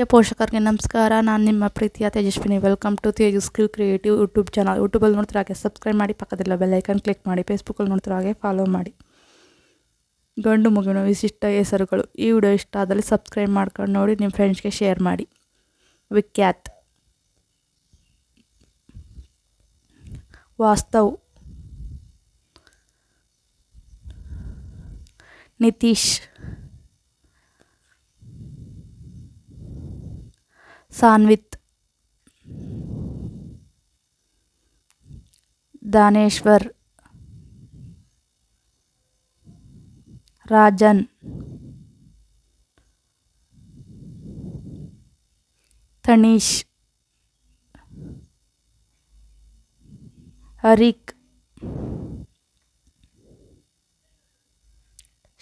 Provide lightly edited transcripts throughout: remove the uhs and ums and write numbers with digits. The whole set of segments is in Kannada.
ಪೋಷಕರಿಗೆ ನಮಸ್ಕಾರ. ನಾನು ನಿಮ್ಮ ಪ್ರೀತಿಯ Tejaswini. Welcome to Tejas creative YouTube channel. ಯೂಟ್ಯೂಬಲ್ಲಿ ನೋಡ್ತಿರೋ ಹಾಗೆ ಸಬ್ಸ್ಕ್ರೈಬ್ ಮಾಡಿ, ಪಕ್ಕದಲ್ಲ ಬೆಲ್ ಐಕನ್ ಕ್ಲಿಕ್ ಮಾಡಿ. ಫೇಸ್ಬುಕ್ಕಲ್ಲಿ ನೋಡ್ತಿರೋ ಹಾಗೆ ಫಾಲೋ ಮಾಡಿ. ಗಂಡು ಮಗುವಿನ ವಿಶಿಷ್ಟ ಹೆಸರುಗಳು. ಈ ವಿಡಿಯೋ ಇಷ್ಟ ಆದಲ್ಲಿ ಸಬ್ಸ್ಕ್ರೈಬ್ ಮಾಡ್ಕೊಂಡು ನೋಡಿ, ನಿಮ್ಮ ಫ್ರೆಂಡ್ಸ್ಗೆ ಶೇರ್ ಮಾಡಿ. ವಿಖ್ಯಾತ್, ವಾಸ್ತವ್, ನಿತೀಶ್, ಸಾನ್ವಿತ್, ದಾನೇಶ್ವರ್, ರಾಜನ್, ತನೀಶ್, ಹರಿಕ್,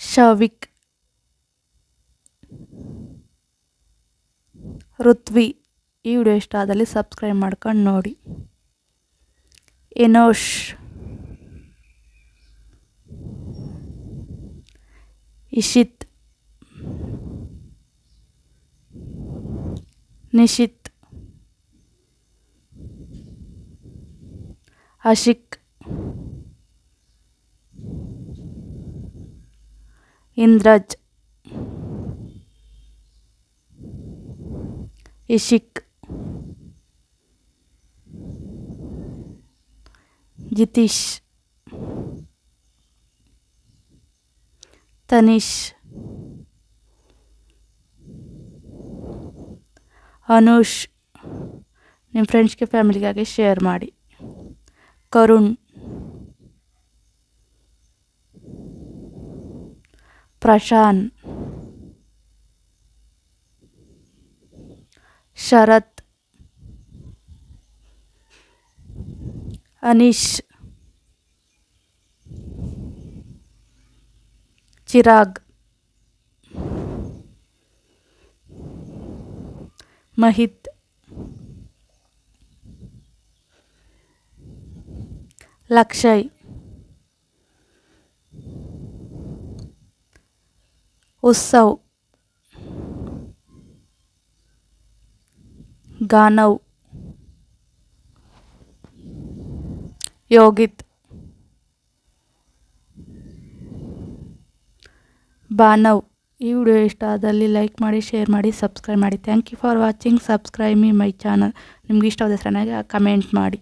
ಶವಿಕ್, ಋತ್ವಿ. ಈ ವಿಡಿಯೋ ಇಷ್ಟ ಆದಲ್ಲಿ ಸಬ್ಸ್ಕ್ರೈಬ್ ಮಾಡ್ಕೊಂಡು ನೋಡಿ. ಎನೋಶ್, ಇಶಿತ್, ನಿಶಿತ್, ಅಶಿಕ್, ಇಂದ್ರಜ್, ಇಶಿಕ್, ಜಿತೀಶ್, ತನೀಶ್, ಅನುಷ್. ನಿಮ್ಮ ಫ್ರೆಂಡ್ಸ್ಗೆ ಫ್ಯಾಮಿಲಿಗಾಗಿ ಶೇರ್ ಮಾಡಿ. ಕರುಣ್, ಪ್ರಶಾಂತ್, ಶರತ್, ಅನೀಶ್, ಚಿರಾಗ್, ಮಹಿತ್, ಲಕ್ಷಯ್, ಉತ್ಸವ್, ಗಾನವ್, ಯೋಗಿತ್, ಬಾನವ್. ಈ ವಿಡಿಯೋ ಇಷ್ಟ ಆದಲ್ಲಿ ಲೈಕ್ ಮಾಡಿ, ಶೇರ್ ಮಾಡಿ, ಸಬ್ಸ್ಕ್ರೈಬ್ ಮಾಡಿ. Thank you for watching. Subscribe my channel. ನಿಮ್ಗೆ ಇಷ್ಟವಾದ ಹೆಸರನ್ನಾಗಿ ಕಮೆಂಟ್ ಮಾಡಿ.